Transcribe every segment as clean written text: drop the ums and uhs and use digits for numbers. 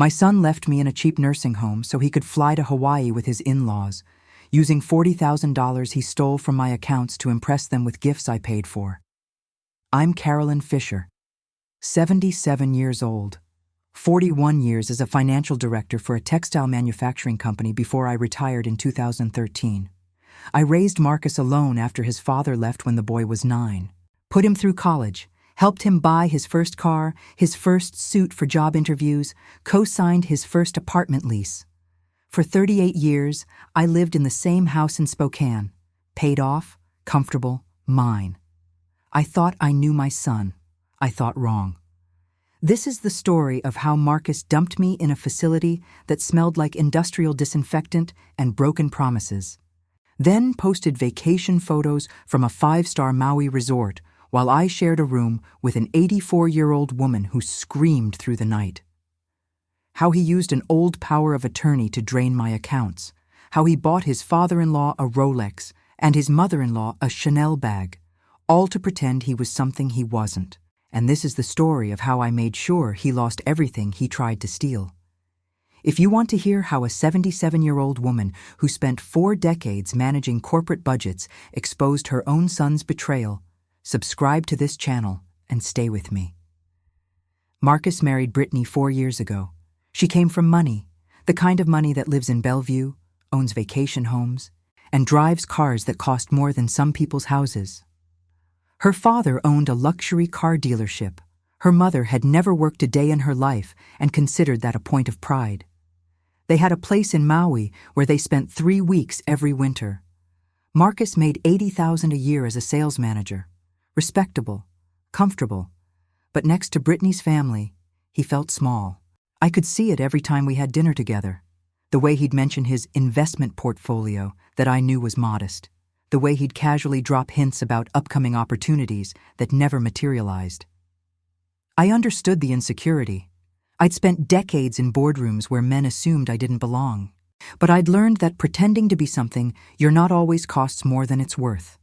My son left me in a cheap nursing home so he could fly to Hawaii with his in-laws, using $40,000 he stole from my accounts to impress them with gifts I paid for. I'm Carolyn Fisher, 77 years old, 41 years as a financial director for a textile manufacturing company before I retired in 2013. I raised Marcus alone after his father left when the boy was 9, put him through college, helped him buy his first car, his first suit for job interviews, co-signed his first apartment lease. For 38 years, I lived in the same house in Spokane, paid off, comfortable, mine. I thought I knew my son. I thought wrong. This is the story of how Marcus dumped me in a facility that smelled like industrial disinfectant and broken promises, then posted vacation photos from a 5-star Maui resort while I shared a room with an 84-year-old woman who screamed through the night. How he used an old power of attorney to drain my accounts. How he bought his father-in-law a Rolex and his mother-in-law a Chanel bag, all to pretend he was something he wasn't. And this is the story of how I made sure he lost everything he tried to steal. If you want to hear how a 77-year-old woman who spent 4 decades managing corporate budgets exposed her own son's betrayal, subscribe to this channel and stay with me. Marcus married Brittany 4 years ago. She came from money, the kind of money that lives in Bellevue, owns vacation homes, and drives cars that cost more than some people's houses. Her father owned a luxury car dealership. Her mother had never worked a day in her life and considered that a point of pride. They had a place in Maui where they spent 3 weeks every winter. Marcus made $80,000 a year as a sales manager. Respectable, comfortable, but next to Brittany's family, he felt small. I could see it every time we had dinner together. The way he'd mention his investment portfolio that I knew was modest. The way he'd casually drop hints about upcoming opportunities that never materialized. I understood the insecurity. I'd spent decades in boardrooms where men assumed I didn't belong. But I'd learned that pretending to be something you're not always costs more than it's worth.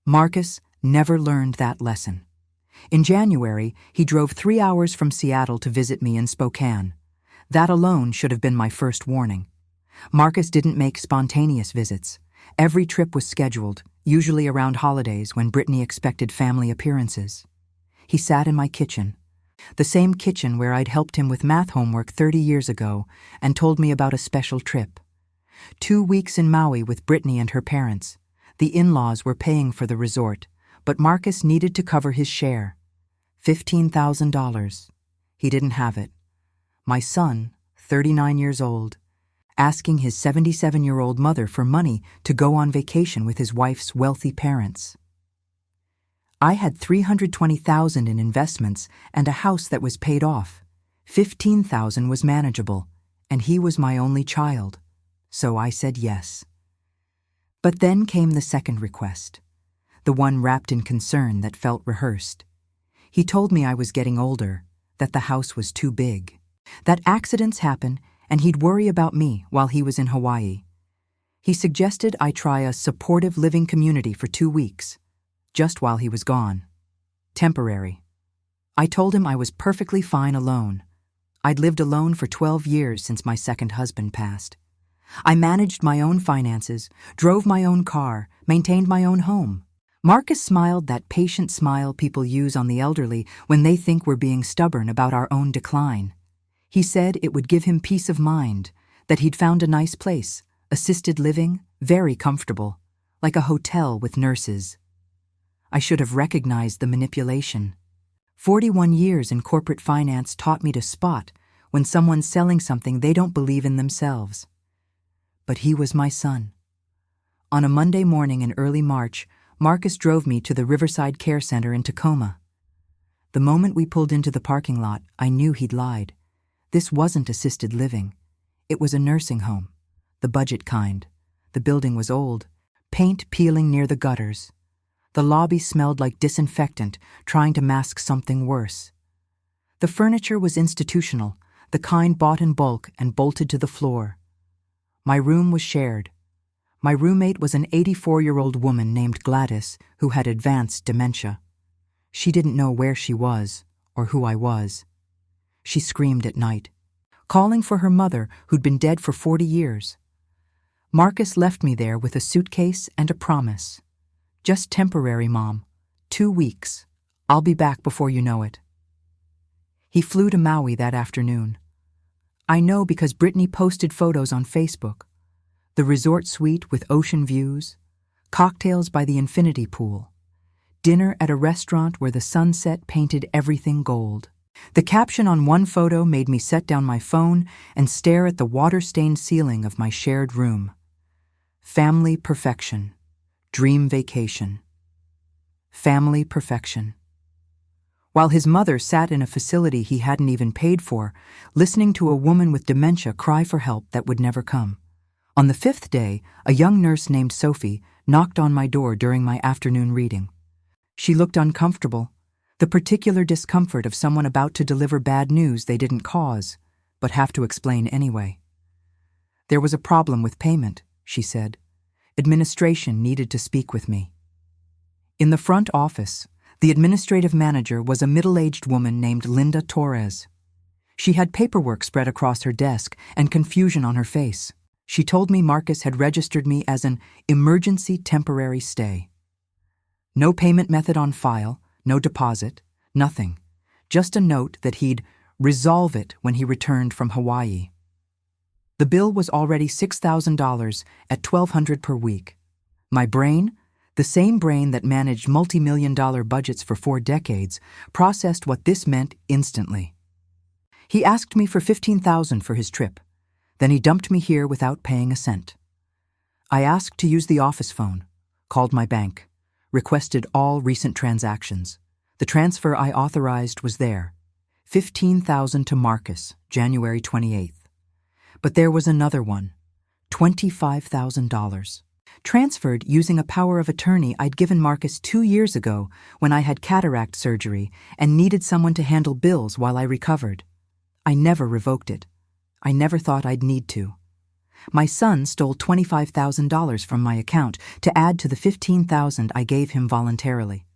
Marcus never learned that lesson. In January, he drove 3 hours from Seattle to visit me in Spokane. That alone should have been my first warning. Marcus didn't make spontaneous visits. Every trip was scheduled, usually around holidays when Brittany expected family appearances. He sat in my kitchen, the same kitchen where I'd helped him with math homework 30 years ago, and told me about a special trip. 2 weeks in Maui with Brittany and her parents. The in-laws were paying for the resort, but Marcus needed to cover his share. $15,000. He didn't have it. My son, 39 years old, asking his 77-year-old mother for money to go on vacation with his wife's wealthy parents. I had $320,000 in investments and a house that was paid off. $15,000 was manageable, and he was my only child, so I said yes. But then came the second request, the one wrapped in concern that felt rehearsed. He told me I was getting older, that the house was too big, that accidents happen, and he'd worry about me while he was in Hawaii. He suggested I try a supportive living community for 2 weeks, just while he was gone. Temporary. I told him I was perfectly fine alone. I'd lived alone for 12 years since my second husband passed. I managed my own finances, drove my own car, maintained my own home. Marcus smiled that patient smile people use on the elderly when they think we're being stubborn about our own decline. He said it would give him peace of mind, that he'd found a nice place, assisted living, very comfortable, like a hotel with nurses. I should have recognized the manipulation. 41 years in corporate finance taught me to spot when someone's selling something they don't believe in themselves. But he was my son. On a Monday morning in early March, Marcus drove me to the Riverside Care Center in Tacoma. The moment we pulled into the parking lot, I knew he'd lied. This wasn't assisted living. It was a nursing home, the budget kind. The building was old, paint peeling near the gutters. The lobby smelled like disinfectant, trying to mask something worse. The furniture was institutional, the kind bought in bulk and bolted to the floor. My room was shared. My roommate was an 84-year-old woman named Gladys who had advanced dementia. She didn't know where she was or who I was. She screamed at night, calling for her mother who'd been dead for 40 years. Marcus left me there with a suitcase and a promise. Just temporary, Mom. 2 weeks. I'll be back before you know it. He flew to Maui that afternoon. I know because Brittany posted photos on Facebook. The resort suite with ocean views, cocktails by the infinity pool, dinner at a restaurant where the sunset painted everything gold. The caption on one photo made me set down my phone and stare at the water-stained ceiling of my shared room. Family perfection. Dream vacation. Family perfection. While his mother sat in a facility he hadn't even paid for, listening to a woman with dementia cry for help that would never come. On the 5th day, a young nurse named Sophie knocked on my door during my afternoon reading. She looked uncomfortable, the particular discomfort of someone about to deliver bad news they didn't cause, but have to explain anyway. There was a problem with payment, she said. Administration needed to speak with me. In the front office, the administrative manager was a middle-aged woman named Linda Torres. She had paperwork spread across her desk and confusion on her face. She told me Marcus had registered me as an emergency temporary stay. No payment method on file, no deposit, nothing. Just a note that he'd resolve it when he returned from Hawaii. The bill was already $6,000 at $1,200 per week. My brain, the same brain that managed multi-million-dollar budgets for 4 decades, processed what this meant instantly. He asked me for $15,000 for his trip. Then he dumped me here without paying a cent. I asked to use the office phone, called my bank, requested all recent transactions. The transfer I authorized was there. $15,000 to Marcus, January 28th. But there was another one, $25,000. Transferred using a power of attorney I'd given Marcus 2 years ago when I had cataract surgery and needed someone to handle bills while I recovered. I never revoked it. I never thought I'd need to. My son stole $25,000 from my account to add to the $15,000 I gave him voluntarily.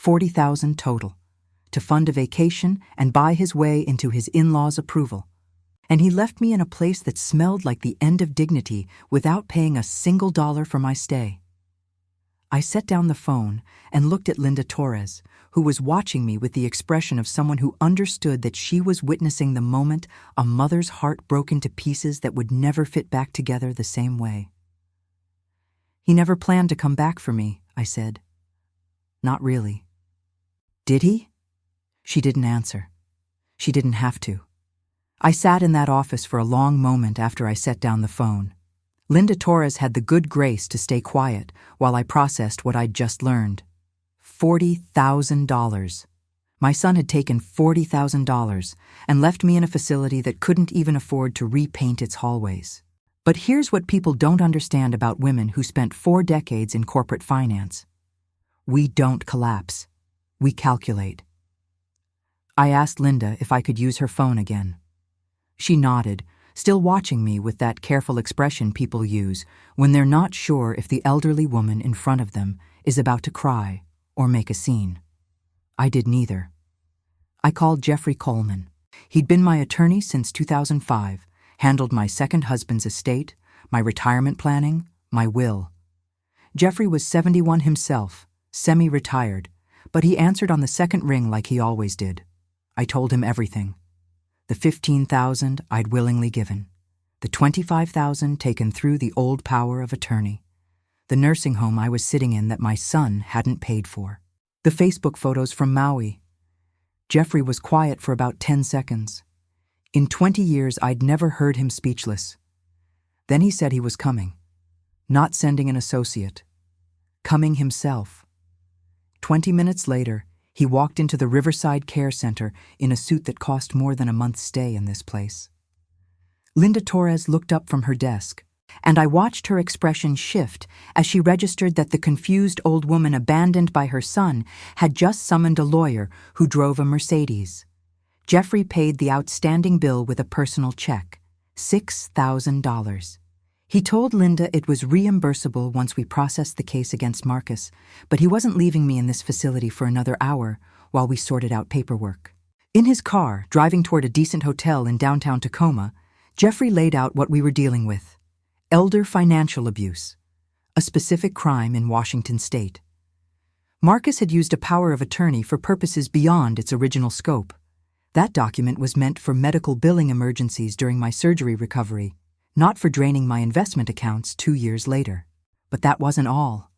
$40,000 total, to fund a vacation and buy his way into his in-laws' approval. And he left me in a place that smelled like the end of dignity without paying a single dollar for my stay. I set down the phone and looked at Linda Torres, who was watching me with the expression of someone who understood that she was witnessing the moment a mother's heart broke into pieces that would never fit back together the same way. He never planned to come back for me, I said. Not really. Did he? She didn't answer. She didn't have to. I sat in that office for a long moment after I set down the phone. Linda Torres had the good grace to stay quiet while I processed what I'd just learned. $40,000. My son had taken $40,000 and left me in a facility that couldn't even afford to repaint its hallways. But here's what people don't understand about women who spent 4 decades in corporate finance. We don't collapse. We calculate. I asked Linda if I could use her phone again. She nodded, still watching me with that careful expression people use when they're not sure if the elderly woman in front of them is about to cry or make a scene. I did neither. I called Jeffrey Coleman. He'd been my attorney since 2005, handled my second husband's estate, my retirement planning, my will. Jeffrey was 71 himself, semi-retired, but he answered on the second ring like he always did. I told him everything. The $15,000 I'd willingly given, the $25,000 taken through the old power of attorney, the nursing home I was sitting in that my son hadn't paid for, the Facebook photos from Maui. Jeffrey was quiet for about 10 seconds. In 20 years, I'd never heard him speechless. Then he said he was coming, not sending an associate, coming himself. 20 minutes later, he walked into the Riverside Care Center in a suit that cost more than a month's stay in this place. Linda Torres looked up from her desk, and I watched her expression shift as she registered that the confused old woman abandoned by her son had just summoned a lawyer who drove a Mercedes. Jeffrey paid the outstanding bill with a personal check, $6,000. He told Linda it was reimbursable once we processed the case against Marcus, but he wasn't leaving me in this facility for another hour while we sorted out paperwork. In his car, driving toward a decent hotel in downtown Tacoma, Jeffrey laid out what we were dealing with: elder financial abuse, a specific crime in Washington state. Marcus had used a power of attorney for purposes beyond its original scope. That document was meant for medical billing emergencies during my surgery recovery, not for draining my investment accounts 2 years later. But that wasn't all.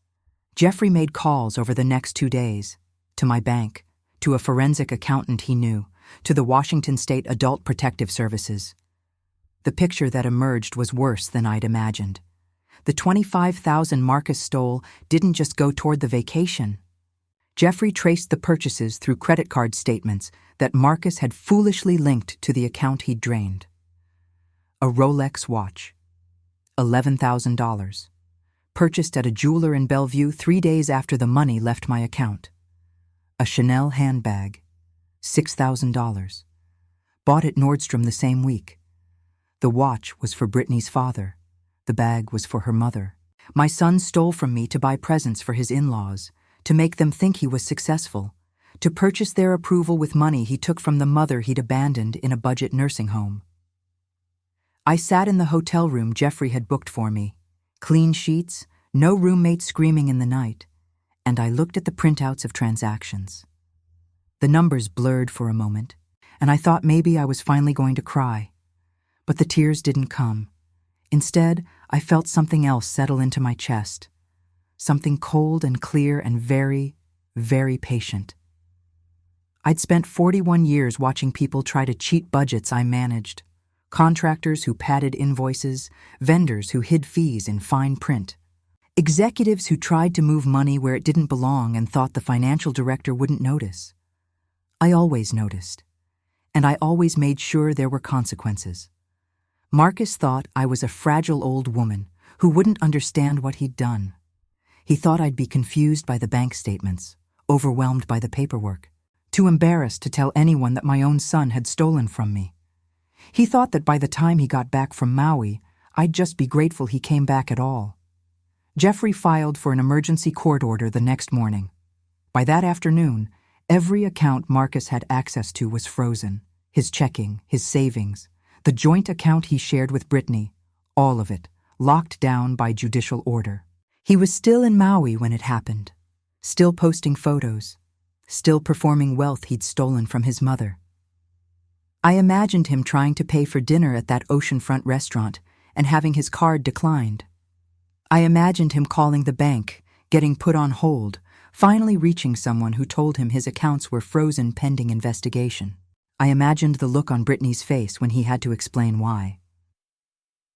Jeffrey made calls over the next 2 days, to my bank, to a forensic accountant he knew, to the Washington State Adult Protective Services. The picture that emerged was worse than I'd imagined. The $25,000 Marcus stole didn't just go toward the vacation. Jeffrey traced the purchases through credit card statements that Marcus had foolishly linked to the account he'd drained. A Rolex watch, $11,000, purchased at a jeweler in Bellevue 3 days after the money left my account. A Chanel handbag, $6,000, bought at Nordstrom the same week. The watch was for Brittany's father. The bag was for her mother. My son stole from me to buy presents for his in-laws, to make them think he was successful, to purchase their approval with money he took from the mother he'd abandoned in a budget nursing home. I sat in the hotel room Jeffrey had booked for me, clean sheets, no roommate screaming in the night, and I looked at the printouts of transactions. The numbers blurred for a moment, and I thought maybe I was finally going to cry. But the tears didn't come. Instead, I felt something else settle into my chest. Something cold and clear and very, very patient. I'd spent 41 years watching people try to cheat budgets I managed. Contractors who padded invoices, vendors who hid fees in fine print. Executives who tried to move money where it didn't belong and thought the financial director wouldn't notice. I always noticed, and I always made sure there were consequences. Marcus thought I was a fragile old woman who wouldn't understand what he'd done. He thought I'd be confused by the bank statements, overwhelmed by the paperwork, too embarrassed to tell anyone that my own son had stolen from me. He thought that by the time he got back from Maui, I'd just be grateful he came back at all. Jeffrey filed for an emergency court order the next morning. By that afternoon, every account Marcus had access to was frozen. His checking, his savings, the joint account he shared with Brittany, all of it, locked down by judicial order. He was still in Maui when it happened, still posting photos, still performing wealth he'd stolen from his mother. I imagined him trying to pay for dinner at that oceanfront restaurant and having his card declined. I imagined him calling the bank, getting put on hold, finally reaching someone who told him his accounts were frozen pending investigation. I imagined the look on Brittany's face when he had to explain why.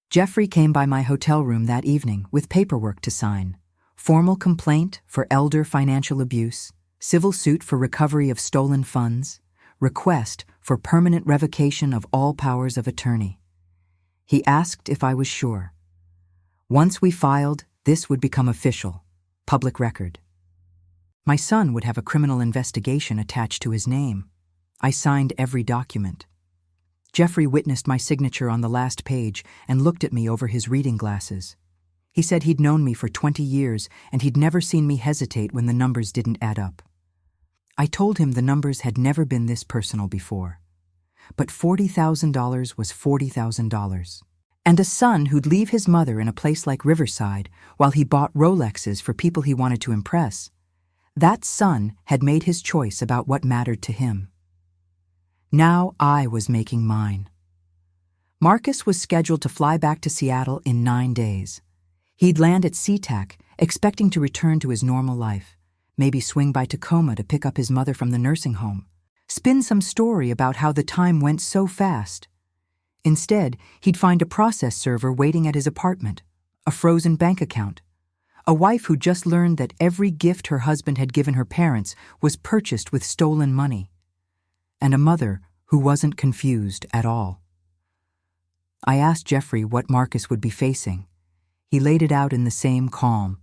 Jeffrey came by my hotel room that evening with paperwork to sign. Formal complaint for elder financial abuse, civil suit for recovery of stolen funds, request for permanent revocation of all powers of attorney. He asked if I was sure. Once we filed, this would become official, public record. My son would have a criminal investigation attached to his name. I signed every document. Jeffrey witnessed my signature on the last page and looked at me over his reading glasses. He said he'd known me for 20 years and he'd never seen me hesitate when the numbers didn't add up. I told him the numbers had never been this personal before. But $40,000 was $40,000. And a son who'd leave his mother in a place like Riverside while he bought Rolexes for people he wanted to impress, that son had made his choice about what mattered to him. Now I was making mine. Marcus was scheduled to fly back to Seattle in 9 days. He'd land at SeaTac, expecting to return to his normal life, maybe swing by Tacoma to pick up his mother from the nursing home, spin some story about how the time went so fast. Instead, he'd find a process server waiting at his apartment, a frozen bank account, a wife who just learned that every gift her husband had given her parents was purchased with stolen money, and a mother who wasn't confused at all. I asked Jeffrey what Marcus would be facing. He laid it out in the same calm,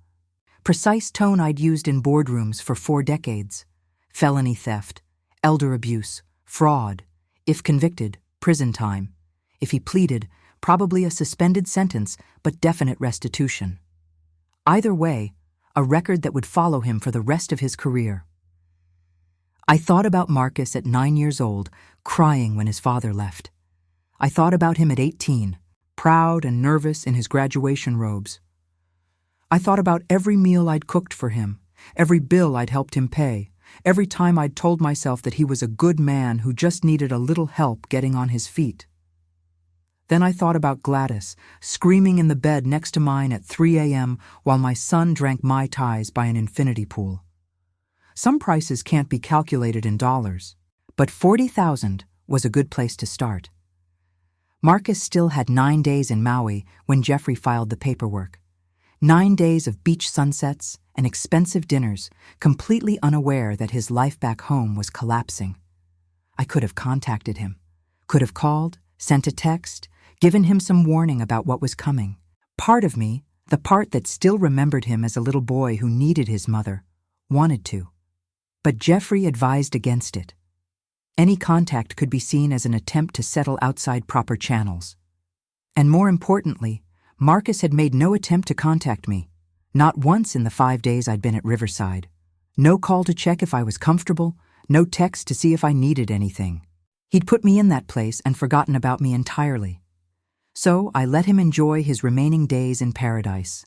precise tone I'd used in boardrooms for 4 decades. Felony theft, elder abuse, fraud, if convicted, prison time. If he pleaded, probably a suspended sentence, but definite restitution. Either way, a record that would follow him for the rest of his career. I thought about Marcus at 9 years old, crying when his father left. I thought about him at 18, proud and nervous in his graduation robes. I thought about every meal I'd cooked for him, every bill I'd helped him pay, every time I'd told myself that he was a good man who just needed a little help getting on his feet. Then I thought about Gladys, screaming in the bed next to mine at 3 a.m. while my son drank Mai Tais by an infinity pool. Some prices can't be calculated in dollars, but $40,000 was a good place to start. Marcus still had 9 days in Maui when Jeffrey filed the paperwork. 9 days of beach sunsets and expensive dinners, completely unaware that his life back home was collapsing. I could have contacted him, could have called, sent a text, given him some warning about what was coming. Part of me, the part that still remembered him as a little boy who needed his mother, wanted to. But Jeffrey advised against it. Any contact could be seen as an attempt to settle outside proper channels. And more importantly, Marcus had made no attempt to contact me, not once in the 5 days I'd been at Riverside. No call to check if I was comfortable, no text to see if I needed anything. He'd put me in that place and forgotten about me entirely. So I let him enjoy his remaining days in paradise.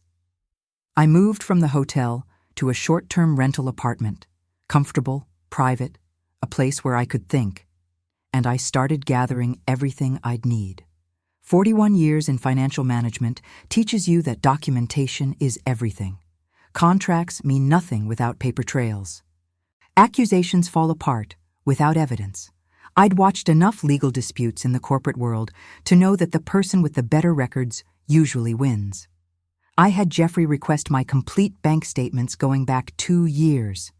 I moved from the hotel to a short-term rental apartment, comfortable, private, a place where I could think, and I started gathering everything I'd need. 41 years in financial management teaches you that documentation is everything. Contracts mean nothing without paper trails. Accusations fall apart without evidence. I'd watched enough legal disputes in the corporate world to know that the person with the better records usually wins. I had Jeffrey request my complete bank statements going back 2 years.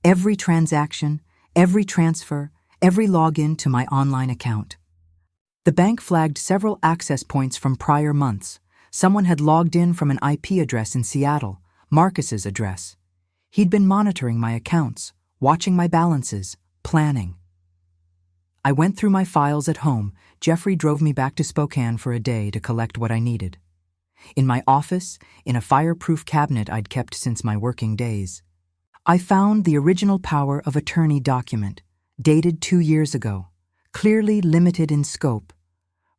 Every transaction, every transfer, every login to my online account. The bank flagged several access points from prior months. Someone had logged in from an IP address in Seattle, Marcus's address. He'd been monitoring my accounts, watching my balances, planning. I went through my files at home. Jeffrey drove me back to Spokane for a day to collect what I needed. In my office, in a fireproof cabinet I'd kept since my working days, I found the original power of attorney document, dated 2 years ago, clearly limited in scope,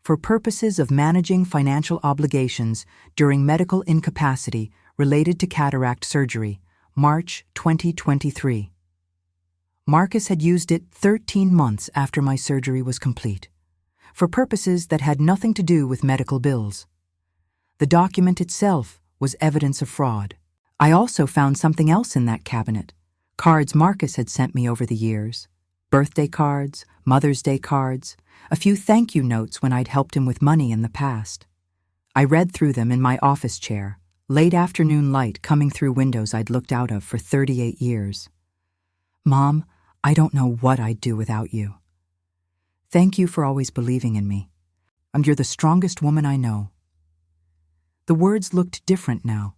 for purposes of managing financial obligations during medical incapacity related to cataract surgery, March 2023. Marcus had used it 13 months after my surgery was complete, for purposes that had nothing to do with medical bills. The document itself was evidence of fraud. I also found something else in that cabinet, cards Marcus had sent me over the years, birthday cards, Mother's Day cards, a few thank you notes when I'd helped him with money in the past. I read through them in my office chair, late afternoon light coming through windows I'd looked out of for 38 years. Mom, I don't know what I'd do without you. Thank you for always believing in me. And you're the strongest woman I know. The words looked different now.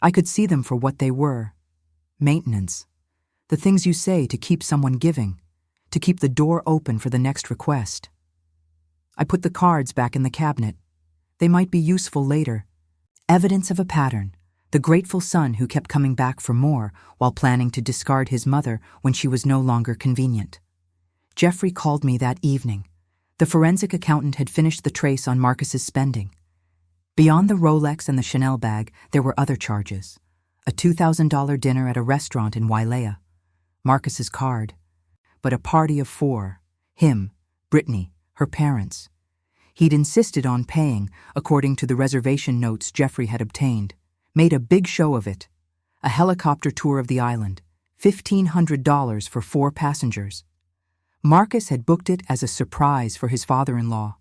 I could see them for what they were. Maintenance. The things you say to keep someone giving, to keep the door open for the next request. I put the cards back in the cabinet. They might be useful later. Evidence of a pattern. The grateful son who kept coming back for more while planning to discard his mother when she was no longer convenient. Jeffrey called me that evening. The forensic accountant had finished the trace on Marcus's spending. Beyond the Rolex and the Chanel bag, there were other charges. A $2,000 dinner at a restaurant in Wailea. Marcus's card. But a party of 4. Him, Brittany, her parents. He'd insisted on paying, according to the reservation notes Jeffrey had obtained. Made a big show of it. A helicopter tour of the island. $1,500 for 4 passengers. Marcus had booked it as a surprise for his father-in-law.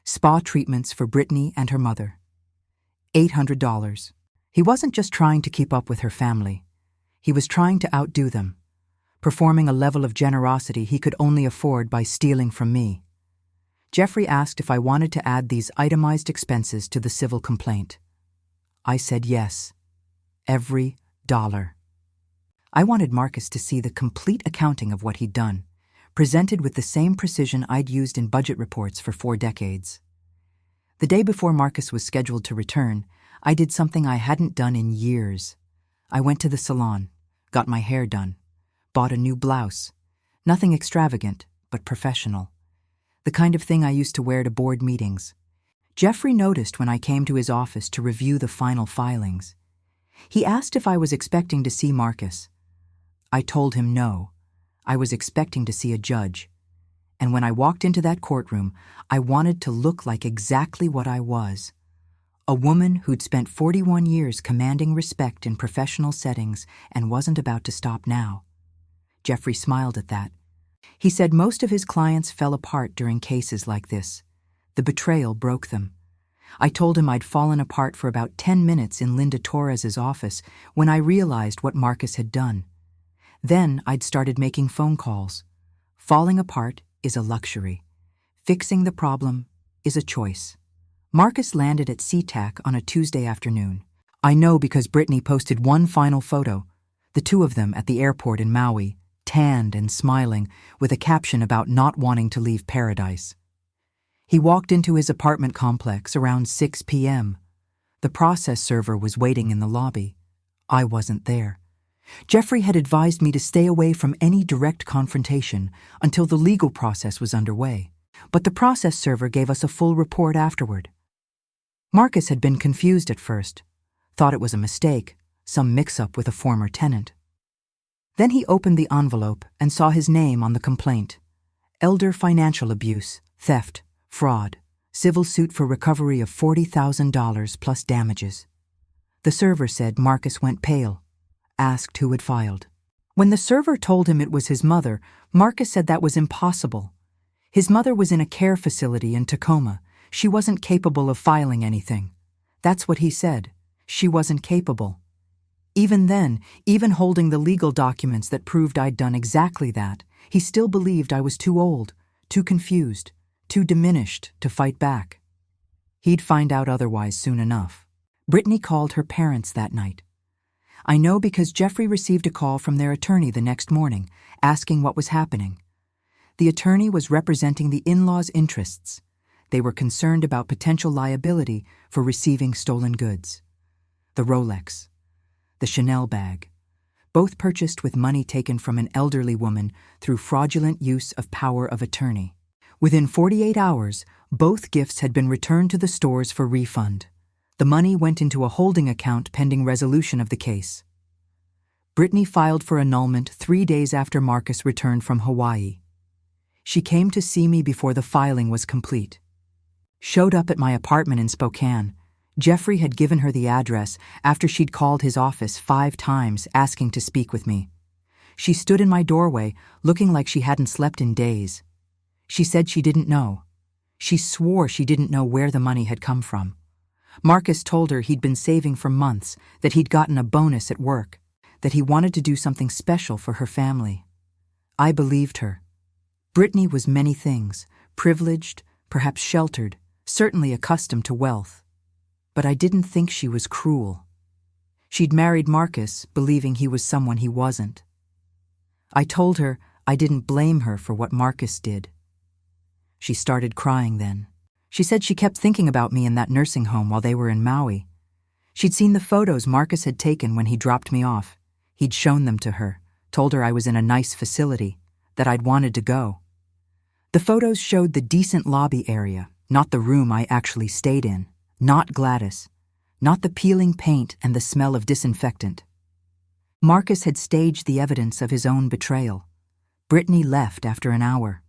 Spa treatments for Brittany and her mother. $800. He wasn't just trying to keep up with her family. He was trying to outdo them, performing a level of generosity he could only afford by stealing from me. Jeffrey asked if I wanted to add these itemized expenses to the civil complaint. I said yes. Every dollar. I wanted Marcus to see the complete accounting of what he'd done, presented with the same precision I'd used in budget reports for 4 decades. The day before Marcus was scheduled to return, I did something I hadn't done in years. I went to the salon, got my hair done, bought a new blouse. Nothing extravagant, but professional. the kind of thing I used to wear to board meetings. Jeffrey noticed when I came to his office to review the final filings. He asked if I was expecting to see Marcus. I told him no. I was expecting to see a judge. And when I walked into that courtroom, I wanted to look like exactly what I was. A woman who'd spent 41 years commanding respect in professional settings and wasn't about to stop now. Jeffrey smiled at that. He said most of his clients fell apart during cases like this. The betrayal broke them. I told him I'd fallen apart for about 10 minutes in Linda Torres's office when I realized what Marcus had done. Then I'd started making phone calls. Falling apart is a luxury. Fixing the problem is a choice. Marcus landed at SeaTac on a Tuesday afternoon. I know because Brittany posted one final photo, the two of them at the airport in Maui, tanned and smiling, with a caption about not wanting to leave paradise. He walked into his apartment complex around 6 p.m. The process server was waiting in the lobby. I wasn't there. Jeffrey had advised me to stay away from any direct confrontation until the legal process was underway, but the process server gave us a full report afterward. Marcus had been confused at first, thought it was a mistake, some mix-up with a former tenant. Then he opened the envelope and saw his name on the complaint. Elder financial abuse, theft, fraud, civil suit for recovery of $40,000 plus damages. The server said Marcus went pale, asked who had filed. When the server told him it was his mother, Marcus said that was impossible. His mother was in a care facility in Tacoma. She wasn't capable of filing anything. That's what he said. She wasn't capable. Even then, even holding the legal documents that proved I'd done exactly that, he still believed I was too old, too confused, too diminished to fight back. He'd find out otherwise soon enough. Brittany called her parents that night. I know because Jeffrey received a call from their attorney the next morning, asking what was happening. The attorney was representing the in-laws' interests. They were concerned about potential liability for receiving stolen goods. The Rolex, the Chanel bag, both purchased with money taken from an elderly woman through fraudulent use of power of attorney. Within 48 hours, both gifts had been returned to the stores for refund. The money went into a holding account pending resolution of the case. Brittany filed for annulment 3 days after Marcus returned from Hawaii. She came to see me before the filing was complete. Showed up at my apartment in Spokane. Jeffrey had given her the address after she'd called his office 5 times asking to speak with me. She stood in my doorway, looking like she hadn't slept in days. She said she didn't know. She swore she didn't know where the money had come from. Marcus told her he'd been saving for months, that he'd gotten a bonus at work, that he wanted to do something special for her family. I believed her. Brittany was many things, privileged, perhaps sheltered, certainly accustomed to wealth. But I didn't think she was cruel. She'd married Marcus, believing he was someone he wasn't. I told her I didn't blame her for what Marcus did. She started crying then. She said she kept thinking about me in that nursing home while they were in Maui. She'd seen the photos Marcus had taken when he dropped me off. He'd shown them to her, told her I was in a nice facility, that I'd wanted to go. The photos showed the decent lobby area, not the room I actually stayed in, not Gladys, not the peeling paint and the smell of disinfectant. Marcus had staged the evidence of his own betrayal. Brittany left after an hour.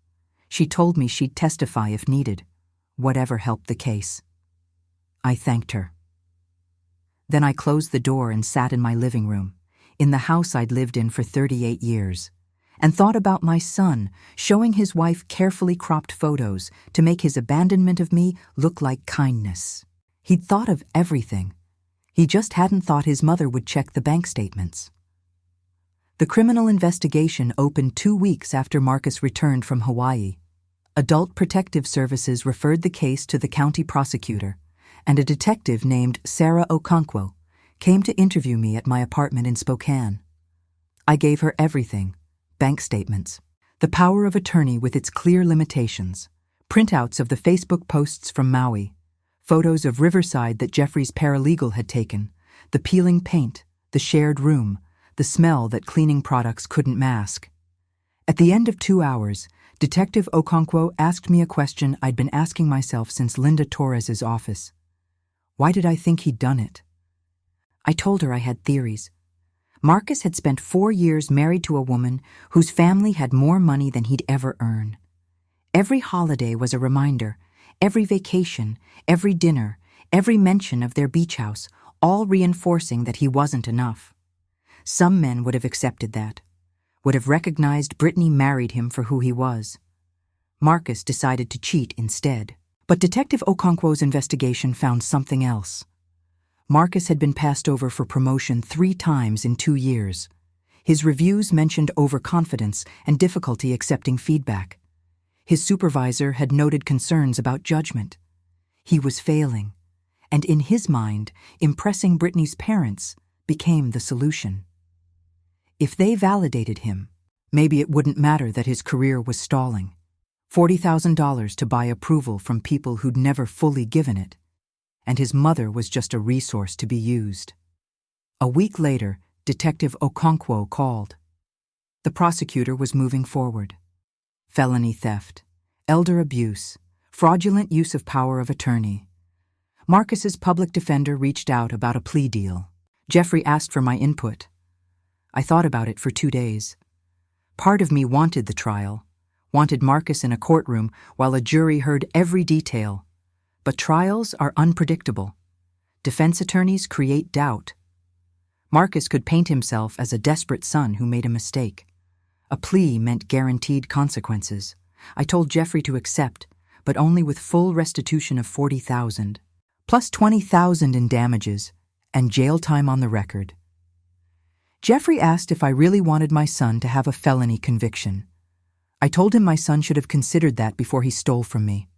She told me she'd testify if needed, whatever helped the case. I thanked her. Then I closed the door and sat in my living room, in the house I'd lived in for 38 years, and thought about my son showing his wife carefully cropped photos to make his abandonment of me look like kindness. He'd thought of everything. He just hadn't thought his mother would check the bank statements. The criminal investigation opened 2 weeks after Marcus returned from Hawaii. Adult Protective Services referred the case to the county prosecutor, and a detective named Sarah Okonkwo came to interview me at my apartment in Spokane. I gave her everything: bank statements, the power of attorney with its clear limitations, printouts of the Facebook posts from Maui, photos of Riverside that Jeffrey's paralegal had taken, the peeling paint, the shared room, the smell that cleaning products couldn't mask. At the end of 2 hours, Detective Okonkwo asked me a question I'd been asking myself since Linda Torres's office. Why did I think he'd done it? I told her I had theories. Marcus had spent 4 years married to a woman whose family had more money than he'd ever earn. Every holiday was a reminder, every vacation, every dinner, every mention of their beach house, all reinforcing that he wasn't enough. Some men would have accepted that, would have recognized Brittany married him for who he was. Marcus decided to cheat instead. But Detective Okonkwo's investigation found something else. Marcus had been passed over for promotion 3 times in 2 years. His reviews mentioned overconfidence and difficulty accepting feedback. His supervisor had noted concerns about judgment. He was failing, and in his mind, impressing Brittany's parents became the solution. If they validated him, maybe it wouldn't matter that his career was stalling. $40,000 to buy approval from people who'd never fully given it, and his mother was just a resource to be used. A week later, Detective Okonkwo called. The prosecutor was moving forward. Felony theft, elder abuse, fraudulent use of power of attorney. Marcus's public defender reached out about a plea deal. Jeffrey asked for my input. I thought about it for 2 days. Part of me wanted the trial, wanted Marcus in a courtroom while a jury heard every detail. But trials are unpredictable. Defense attorneys create doubt. Marcus could paint himself as a desperate son who made a mistake. A plea meant guaranteed consequences. I told Jeffrey to accept, but only with full restitution of $40,000, plus $20,000 in damages, and jail time on the record. Jeffrey asked if I really wanted my son to have a felony conviction. I told him my son should have considered that before he stole from me.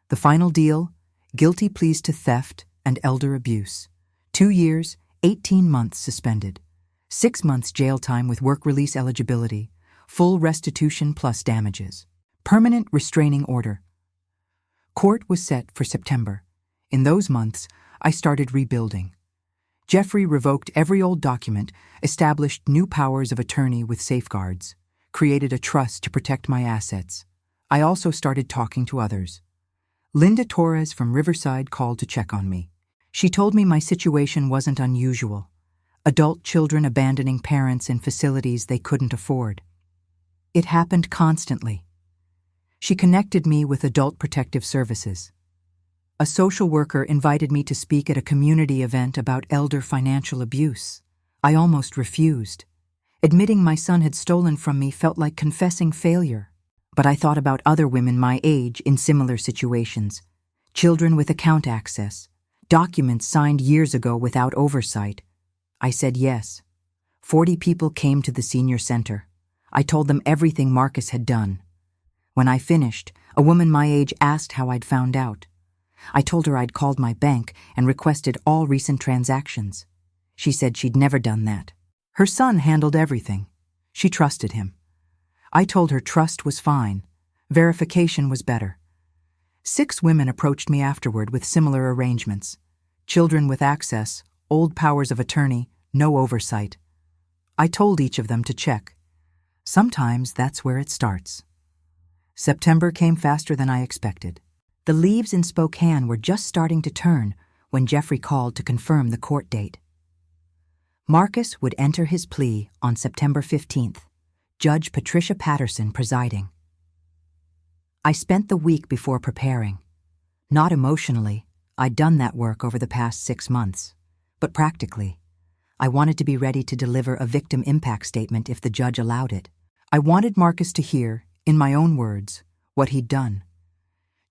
The final deal: guilty pleas to theft and elder abuse. 2 years, 18 months suspended. 6 months jail time with work release eligibility. Full restitution plus damages. Permanent restraining order. Court was set for September. In those months, I started rebuilding. Jeffrey revoked every old document, established new powers of attorney with safeguards, created a trust to protect my assets. I also started talking to others. Linda Torres from Riverside called to check on me. She told me my situation wasn't unusual. Adult children abandoning parents in facilities they couldn't afford. It happened constantly. She connected me with Adult Protective Services. A social worker invited me to speak at a community event about elder financial abuse. I almost refused. Admitting my son had stolen from me felt like confessing failure. But I thought about other women my age in similar situations. Children with account access. Documents signed years ago without oversight. I said yes. 40 people came to the senior center. I told them everything Marcus had done. When I finished, a woman my age asked how I'd found out. I told her I'd called my bank and requested all recent transactions. She said she'd never done that. Her son handled everything. She trusted him. I told her trust was fine. Verification was better. 6 women approached me afterward with similar arrangements. Children with access, old powers of attorney, no oversight. I told each of them to check. Sometimes that's where it starts. September came faster than I expected. The leaves in Spokane were just starting to turn when Jeffrey called to confirm the court date. Marcus would enter his plea on September 15th, Judge Patricia Patterson presiding. I spent the week before preparing. Not emotionally, I'd done that work over the past 6 months, but practically. I wanted to be ready to deliver a victim impact statement if the judge allowed it. I wanted Marcus to hear, in my own words, what he'd done.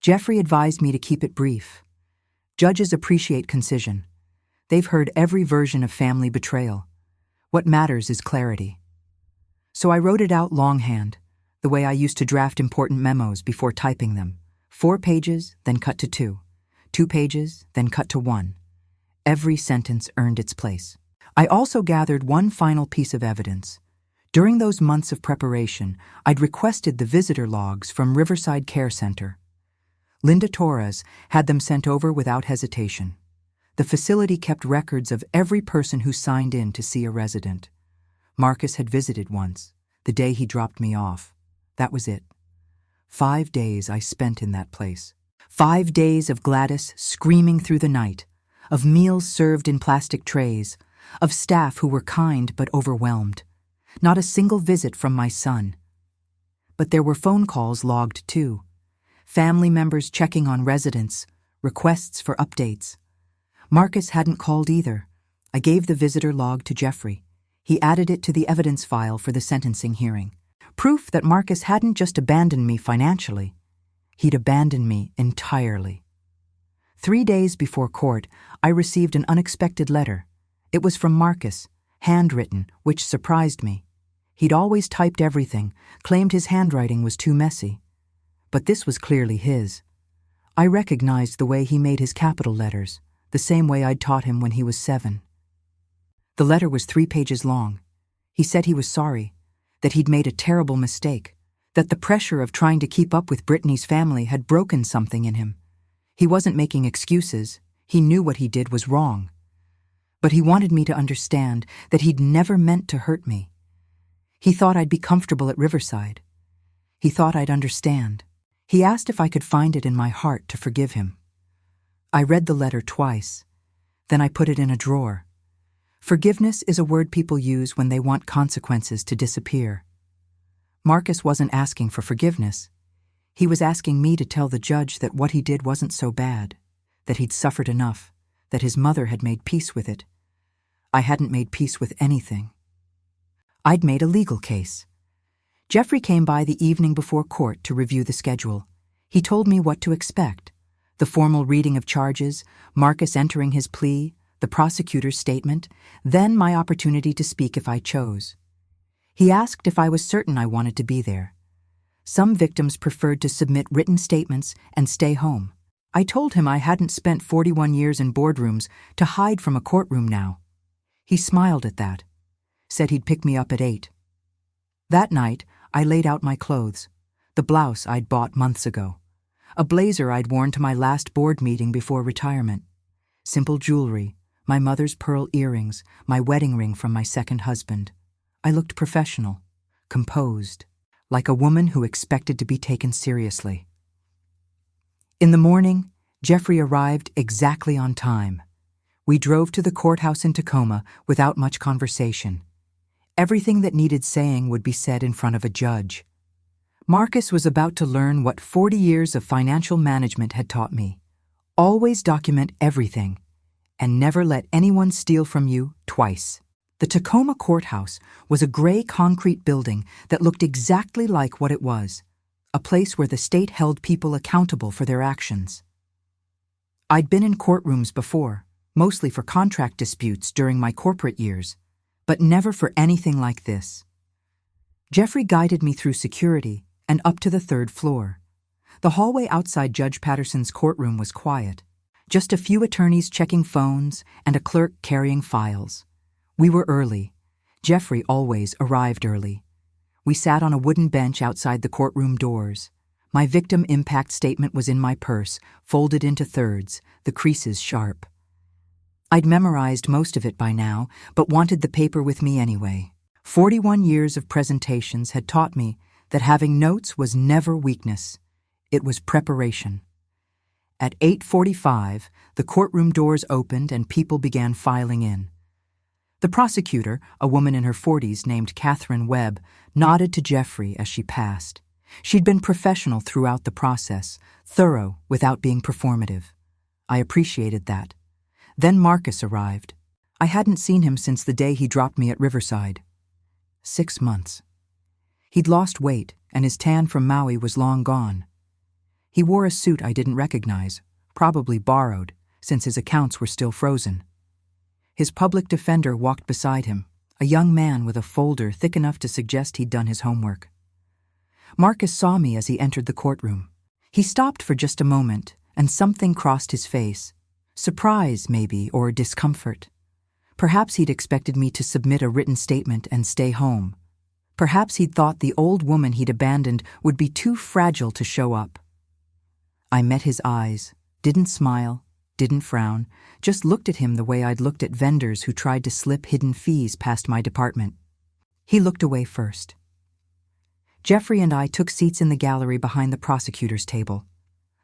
Jeffrey advised me to keep it brief. Judges appreciate concision. They've heard every version of family betrayal. What matters is clarity. So I wrote it out longhand, the way I used to draft important memos before typing them. 4 pages, then cut to 2. 2 pages, then cut to 1. Every sentence earned its place. I also gathered one final piece of evidence. During those months of preparation, I'd requested the visitor logs from Riverside Care Center. Linda Torres had them sent over without hesitation. The facility kept records of every person who signed in to see a resident. Marcus had visited once, the day he dropped me off. That was it. 5 days I spent in that place. 5 days of Gladys screaming through the night, of meals served in plastic trays, of staff who were kind but overwhelmed. Not a single visit from my son. But there were phone calls logged too. Family members checking on residents, requests for updates. Marcus hadn't called either. I gave the visitor log to Jeffrey. He added it to the evidence file for the sentencing hearing. Proof that Marcus hadn't just abandoned me financially. He'd abandoned me entirely. 3 days before court, I received an unexpected letter. It was from Marcus, handwritten, which surprised me. He'd always typed everything, claimed his handwriting was too messy. But this was clearly his. I recognized the way he made his capital letters, the same way I'd taught him when he was 7. The letter was 3 pages long. He said he was sorry, that he'd made a terrible mistake, that the pressure of trying to keep up with Brittany's family had broken something in him. He wasn't making excuses. He knew what he did was wrong. But he wanted me to understand that he'd never meant to hurt me. He thought I'd be comfortable at Riverside. He thought I'd understand. He asked if I could find it in my heart to forgive him. I read the letter twice. Then I put it in a drawer. Forgiveness is a word people use when they want consequences to disappear. Marcus wasn't asking for forgiveness. He was asking me to tell the judge that what he did wasn't so bad, that he'd suffered enough, that his mother had made peace with it. I hadn't made peace with anything. I'd made a legal case. Jeffrey came by the evening before court to review the schedule. He told me what to expect: the formal reading of charges, Marcus entering his plea, the prosecutor's statement, then my opportunity to speak if I chose. He asked if I was certain I wanted to be there. Some victims preferred to submit written statements and stay home. I told him I hadn't spent 41 years in boardrooms to hide from a courtroom now. He smiled at that, said he'd pick me up at 8. That night, I laid out my clothes, the blouse I'd bought months ago, a blazer I'd worn to my last board meeting before retirement, simple jewelry, my mother's pearl earrings, my wedding ring from my second husband. I looked professional, composed, like a woman who expected to be taken seriously. In the morning, Jeffrey arrived exactly on time. We drove to the courthouse in Tacoma without much conversation. Everything that needed saying would be said in front of a judge. Marcus was about to learn what 40 years of financial management had taught me. Always document everything, and never let anyone steal from you twice. The Tacoma courthouse was a gray concrete building that looked exactly like what it was, a place where the state held people accountable for their actions. I'd been in courtrooms before, mostly for contract disputes during my corporate years, but never for anything like this. Jeffrey guided me through security and up to the 3rd floor. The hallway outside Judge Patterson's courtroom was quiet. Just a few attorneys checking phones and a clerk carrying files. We were early. Jeffrey always arrived early. We sat on a wooden bench outside the courtroom doors. My victim impact statement was in my purse, folded into thirds, the creases sharp. I'd memorized most of it by now, but wanted the paper with me anyway. 41 years of presentations had taught me that having notes was never weakness. It was preparation. At 8:45, the courtroom doors opened and people began filing in. The prosecutor, a woman in her 40s named Catherine Webb, nodded to Jeffrey as she passed. She'd been professional throughout the process, thorough without being performative. I appreciated that. Then Marcus arrived. I hadn't seen him since the day he dropped me at Riverside. 6 months. He'd lost weight, and his tan from Maui was long gone. He wore a suit I didn't recognize, probably borrowed, since his accounts were still frozen. His public defender walked beside him, a young man with a folder thick enough to suggest he'd done his homework. Marcus saw me as he entered the courtroom. He stopped for just a moment, and something crossed his face. Surprise, maybe, or discomfort. Perhaps he'd expected me to submit a written statement and stay home. Perhaps he'd thought the old woman he'd abandoned would be too fragile to show up. I met his eyes, didn't smile, didn't frown, just looked at him the way I'd looked at vendors who tried to slip hidden fees past my department. He looked away first. Jeffrey and I took seats in the gallery behind the prosecutor's table.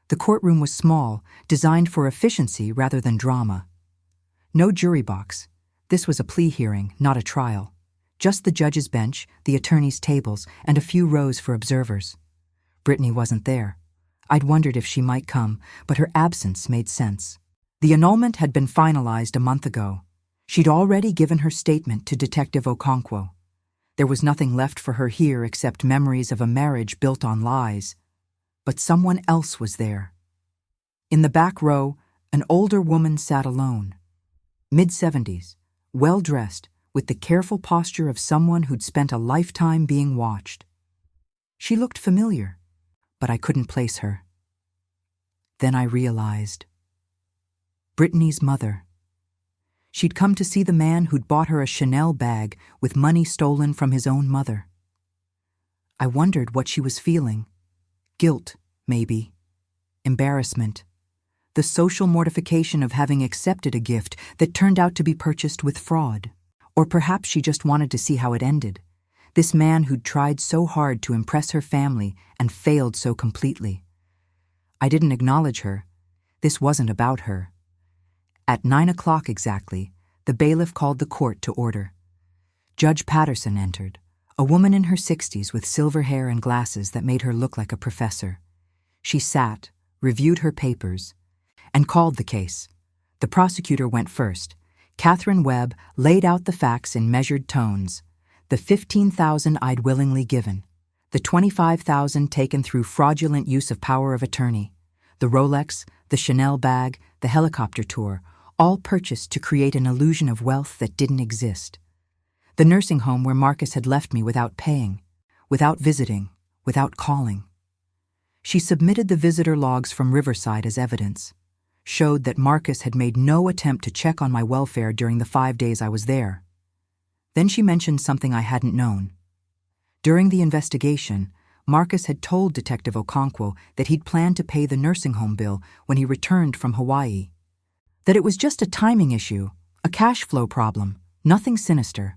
The courtroom was small, designed for efficiency rather than drama. No jury box. This was a plea hearing, not a trial. Just the judge's bench, the attorney's tables, and a few rows for observers. Brittany wasn't there. I'd wondered if she might come, but her absence made sense. The annulment had been finalized a month ago. She'd already given her statement to Detective Okonkwo. There was nothing left for her here except memories of a marriage built on lies. But someone else was there. In the back row, an older woman sat alone. Mid-70s, well-dressed, with the careful posture of someone who'd spent a lifetime being watched. She looked familiar, but I couldn't place her. Then I realized. Brittany's mother. She'd come to see the man who'd bought her a Chanel bag with money stolen from his own mother. I wondered what she was feeling. Guilt, maybe. Embarrassment. The social mortification of having accepted a gift that turned out to be purchased with fraud. Or perhaps she just wanted to see how it ended. This man who'd tried so hard to impress her family and failed so completely. I didn't acknowledge her. This wasn't about her. At 9 o'clock exactly, the bailiff called the court to order. Judge Patterson entered, a woman in her 60s with silver hair and glasses that made her look like a professor. She sat, reviewed her papers, and called the case. The prosecutor went first. Catherine Webb laid out the facts in measured tones. The $15,000 I'd willingly given. The $25,000 taken through fraudulent use of power of attorney. The Rolex, the Chanel bag, the helicopter tour, all purchased to create an illusion of wealth that didn't exist. The nursing home where Marcus had left me without paying, without visiting, without calling. She submitted the visitor logs from Riverside as evidence, showed that Marcus had made no attempt to check on my welfare during the 5 days I was there. Then she mentioned something I hadn't known. During the investigation, Marcus had told Detective Okonkwo that he'd planned to pay the nursing home bill when he returned from Hawaii. That it was just a timing issue, a cash flow problem, nothing sinister.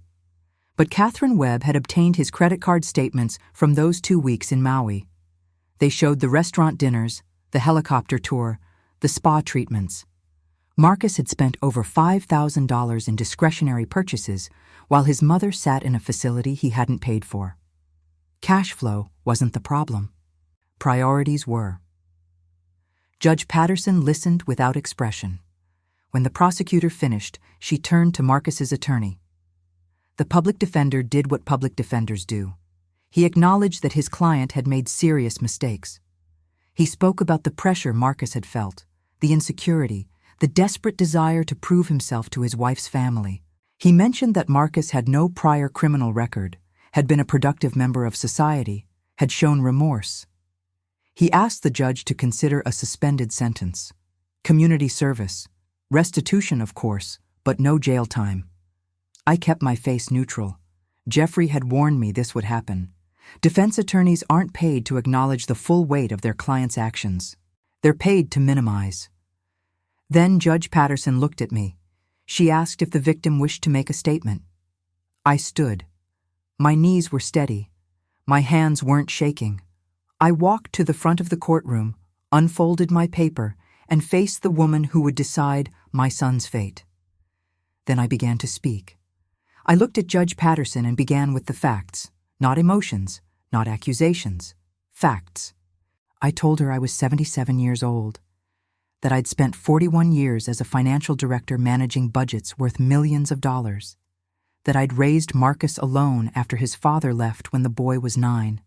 But Catherine Webb had obtained his credit card statements from those 2 weeks in Maui. They showed the restaurant dinners, the helicopter tour, the spa treatments. Marcus had spent over $5,000 in discretionary purchases while his mother sat in a facility he hadn't paid for. Cash flow wasn't the problem. Priorities were. Judge Patterson listened without expression. When the prosecutor finished, she turned to Marcus's attorney. The public defender did what public defenders do. He acknowledged that his client had made serious mistakes. He spoke about the pressure Marcus had felt, the insecurity, the desperate desire to prove himself to his wife's family. He mentioned that Marcus had no prior criminal record, had been a productive member of society, had shown remorse. He asked the judge to consider a suspended sentence, community service, restitution, of course, but no jail time. I kept my face neutral. Jeffrey had warned me this would happen. Defense attorneys aren't paid to acknowledge the full weight of their clients' actions. They're paid to minimize. Then Judge Patterson looked at me. She asked if the victim wished to make a statement. I stood. My knees were steady. My hands weren't shaking. I walked to the front of the courtroom, unfolded my paper, and faced the woman who would decide my son's fate. Then I began to speak. I looked at Judge Patterson and began with the facts, not emotions, not accusations, facts. I told her I was 77 years old, that I'd spent 41 years as a financial director managing budgets worth millions of dollars, that I'd raised Marcus alone after his father left when the boy was 9,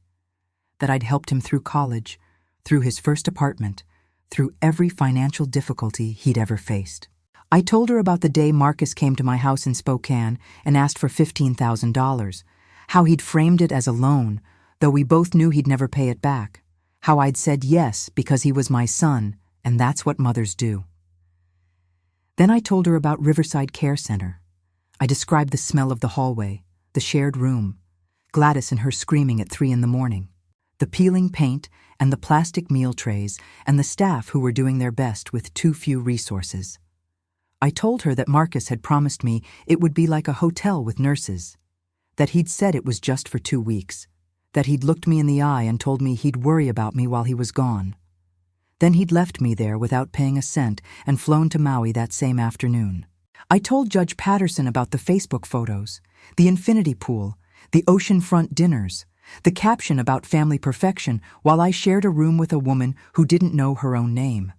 that I'd helped him through college, through his first apartment, through every financial difficulty he'd ever faced. I told her about the day Marcus came to my house in Spokane and asked for $15,000, how he'd framed it as a loan, though we both knew he'd never pay it back, how I'd said yes because he was my son, and that's what mothers do. Then I told her about Riverside Care Center. I described the smell of the hallway, the shared room, Gladys and her screaming at 3 a.m, the peeling paint and the plastic meal trays, and the staff who were doing their best with too few resources. I told her that Marcus had promised me it would be like a hotel with nurses, that he'd said it was just for 2 weeks, that he'd looked me in the eye and told me he'd worry about me while he was gone. Then he'd left me there without paying a cent and flown to Maui that same afternoon. I told Judge Patterson about the Facebook photos, the infinity pool, the oceanfront dinners, the caption about family perfection while I shared a room with a woman who didn't know her own name.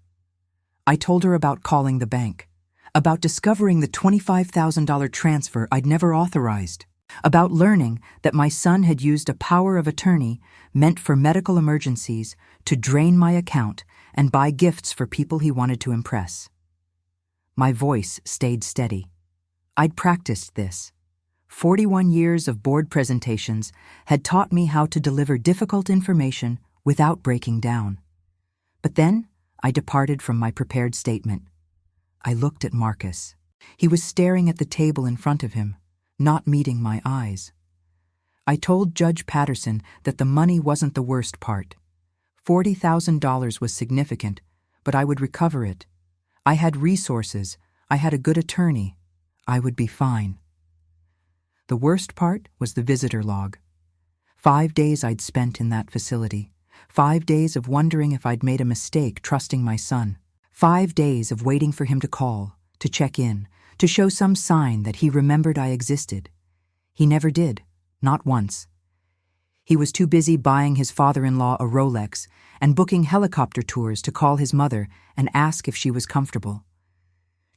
I told her about calling the bank, about discovering the $25,000 transfer I'd never authorized, about learning that my son had used a power of attorney meant for medical emergencies to drain my account and buy gifts for people he wanted to impress. My voice stayed steady. I'd practiced this. 41 years of board presentations had taught me how to deliver difficult information without breaking down. But then I departed from my prepared statement. I looked at Marcus. He was staring at the table in front of him, not meeting my eyes. I told Judge Patterson that the money wasn't the worst part. $40,000 was significant, but I would recover it. I had resources. I had a good attorney. I would be fine. The worst part was the visitor log. 5 days I'd spent in that facility. 5 days of wondering if I'd made a mistake trusting my son. 5 days of waiting for him to call, to check in, to show some sign that he remembered I existed. He never did, not once. He was too busy buying his father-in-law a Rolex and booking helicopter tours to call his mother and ask if she was comfortable.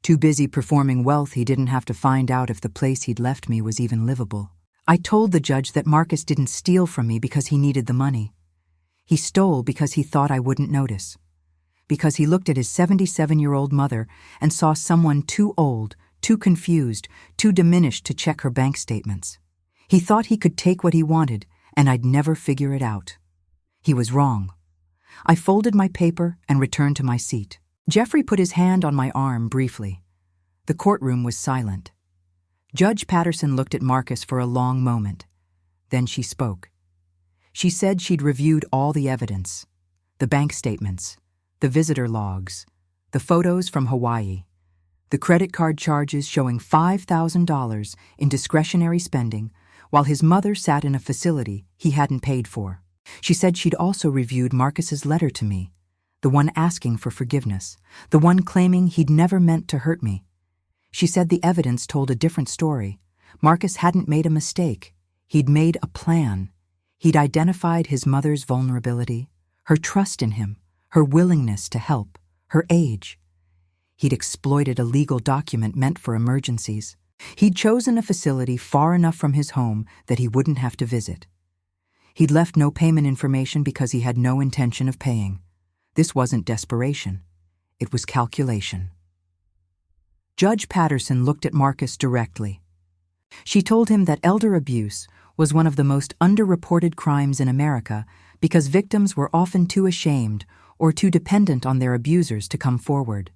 Too busy performing wealth he didn't have to find out if the place he'd left me was even livable. I told the judge that Marcus didn't steal from me because he needed the money. He stole because he thought I wouldn't notice. Because he looked at his 77-year-old mother and saw someone too old, too confused, too diminished to check her bank statements. He thought he could take what he wanted, and I'd never figure it out. He was wrong. I folded my paper and returned to my seat. Jeffrey put his hand on my arm briefly. The courtroom was silent. Judge Patterson looked at Marcus for a long moment. Then she spoke. She said she'd reviewed all the evidence, the bank statements, the visitor logs, the photos from Hawaii, the credit card charges showing $5,000 in discretionary spending while his mother sat in a facility he hadn't paid for. She said she'd also reviewed Marcus's letter to me, the one asking for forgiveness, the one claiming he'd never meant to hurt me. She said the evidence told a different story. Marcus hadn't made a mistake. He'd made a plan. He'd identified his mother's vulnerability, her trust in him, her willingness to help, her age. He'd exploited a legal document meant for emergencies. He'd chosen a facility far enough from his home that he wouldn't have to visit. He'd left no payment information because he had no intention of paying. This wasn't desperation. It was calculation. Judge Patterson looked at Marcus directly. She told him that elder abuse was one of the most underreported crimes in America because victims were often too ashamed or too dependent on their abusers to come forward.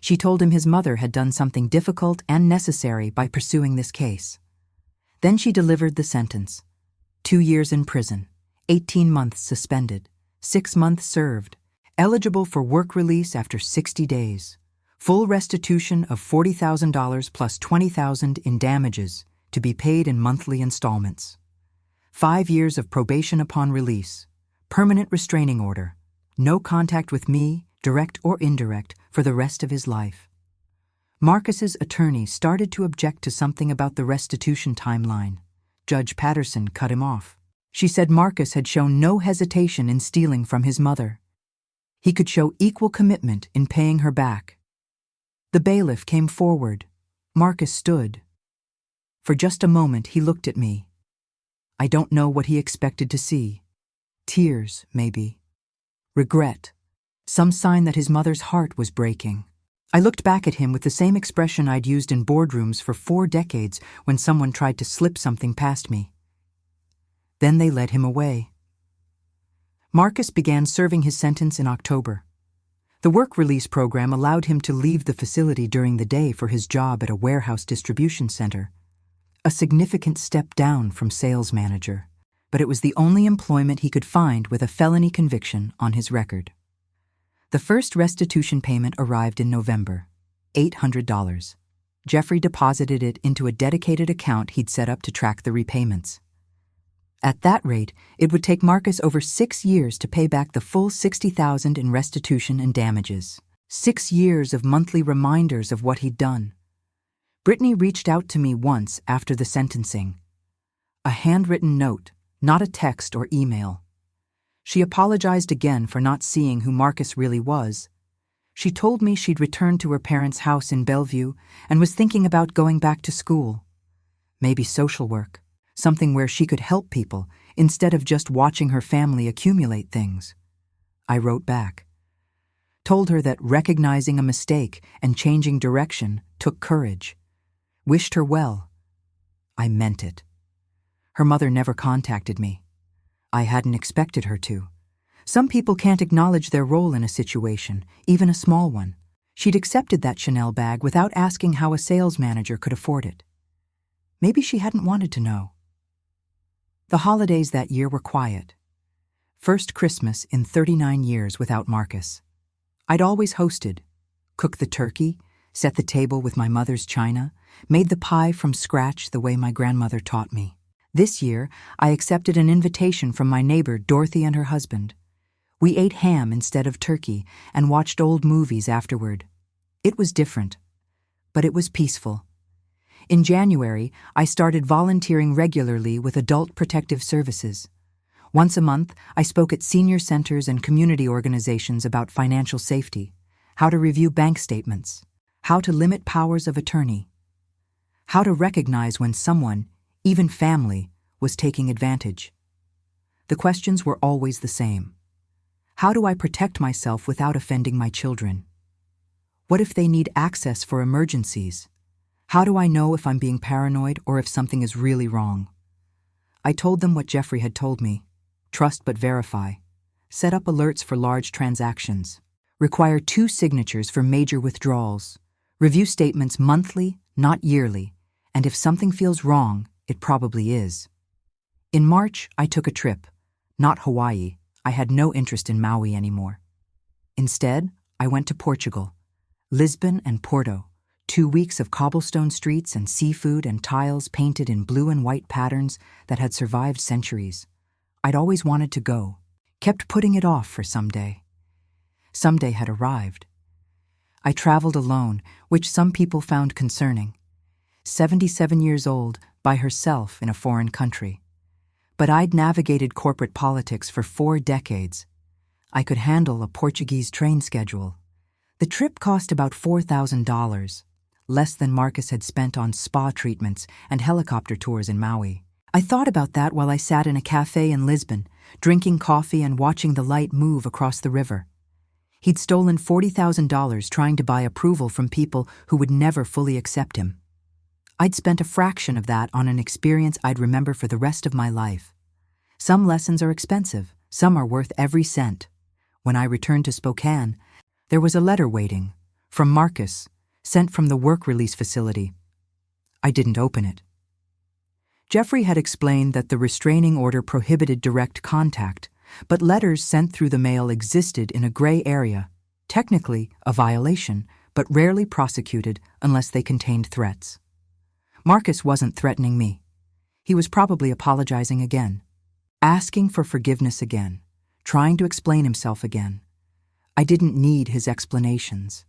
She told him his mother had done something difficult and necessary by pursuing this case. Then she delivered the sentence. 2 years in prison, 18 months suspended, 6 months served, eligible for work release after 60 days, full restitution of $40,000 plus $20,000 in damages to be paid in monthly installments. 5 years of probation upon release, permanent restraining order, no contact with me, direct or indirect, for the rest of his life. Marcus's attorney started to object to something about the restitution timeline. Judge Patterson cut him off. She said Marcus had shown no hesitation in stealing from his mother. He could show equal commitment in paying her back. The bailiff came forward. Marcus stood. For just a moment he looked at me. I don't know what he expected to see. Tears, maybe. Regret. Some sign that his mother's heart was breaking. I looked back at him with the same expression I'd used in boardrooms for 4 decades when someone tried to slip something past me. Then they led him away. Marcus began serving his sentence in October. The work release program allowed him to leave the facility during the day for his job at a warehouse distribution center. A significant step down from sales manager, but it was the only employment he could find with a felony conviction on his record. The first restitution payment arrived in November, $800. Jeffrey deposited it into a dedicated account he'd set up to track the repayments. At that rate, it would take Marcus over 6 years to pay back the full $60,000 in restitution and damages. 6 years of monthly reminders of what he'd done. Brittany reached out to me once after the sentencing. A handwritten note, not a text or email. She apologized again for not seeing who Marcus really was. She told me she'd returned to her parents' house in Bellevue and was thinking about going back to school. Maybe social work, something where she could help people instead of just watching her family accumulate things. I wrote back. Told her that recognizing a mistake and changing direction took courage. Wished her well. I meant it. Her mother never contacted me. I hadn't expected her to. Some people can't acknowledge their role in a situation, even a small one. She'd accepted that Chanel bag without asking how a sales manager could afford it. Maybe she hadn't wanted to know. The holidays that year were quiet. First Christmas in 39 years without Marcus. I'd always hosted, cooked the turkey, set the table with my mother's china, made the pie from scratch the way my grandmother taught me. This year, I accepted an invitation from my neighbor Dorothy and her husband. We ate ham instead of turkey and watched old movies afterward. It was different, but it was peaceful. In January, I started volunteering regularly with Adult Protective Services. Once a month, I spoke at senior centers and community organizations about financial safety, how to review bank statements, how to limit powers of attorney, how to recognize when someone, even family, was taking advantage. The questions were always the same. How do I protect myself without offending my children? What if they need access for emergencies? How do I know if I'm being paranoid or if something is really wrong? I told them what Jeffrey had told me. Trust but verify. Set up alerts for large transactions. Require 2 signatures for major withdrawals. Review statements monthly, not yearly. And if something feels wrong, it probably is. In March, I took a trip. Not Hawaii. I had no interest in Maui anymore. Instead, I went to Portugal, Lisbon and Porto. 2 weeks of cobblestone streets and seafood and tiles painted in blue and white patterns that had survived centuries. I'd always wanted to go, kept putting it off for someday. Someday had arrived. I traveled alone, which some people found concerning. 77 years old, by herself in a foreign country. But I'd navigated corporate politics for 4 decades. I could handle a Portuguese train schedule. The trip cost about $4,000, less than Marcus had spent on spa treatments and helicopter tours in Maui. I thought about that while I sat in a cafe in Lisbon, drinking coffee and watching the light move across the river. He'd stolen $40,000 trying to buy approval from people who would never fully accept him. I'd spent a fraction of that on an experience I'd remember for the rest of my life. Some lessons are expensive, some are worth every cent. When I returned to Spokane, there was a letter waiting, from Marcus, sent from the work release facility. I didn't open it. Jeffrey had explained that the restraining order prohibited direct contact, but letters sent through the mail existed in a gray area, technically a violation, but rarely prosecuted unless they contained threats. Marcus wasn't threatening me. He was probably apologizing again, asking for forgiveness again, trying to explain himself again. I didn't need his explanations.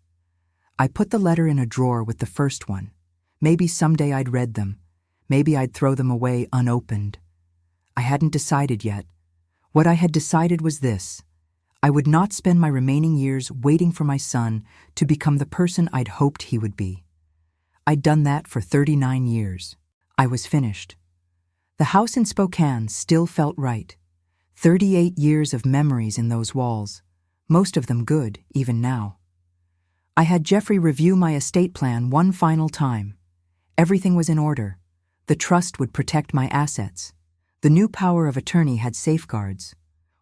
I put the letter in a drawer with the first one. Maybe someday I'd read them. Maybe I'd throw them away unopened. I hadn't decided yet. What I had decided was this. I would not spend my remaining years waiting for my son to become the person I'd hoped he would be. I'd done that for 39 years. I was finished. The house in Spokane still felt right. 38 years of memories in those walls, most of them good, even now. I had Jeffrey review my estate plan one final time. Everything was in order. The trust would protect my assets. The new power of attorney had safeguards.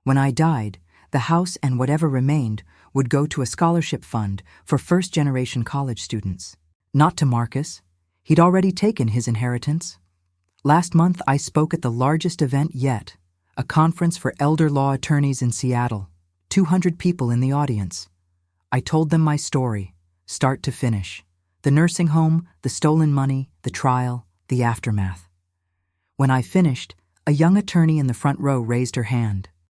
When I died, the house and whatever remained would go to a scholarship fund for first-generation college students. Not to Marcus. He'd already taken his inheritance. Last month, I spoke at the largest event yet, a conference for elder law attorneys in Seattle. 200 people in the audience. I told them my story, start to finish. The nursing home, the stolen money, the trial, the aftermath. When I finished, A young attorney in the front row raised her hand.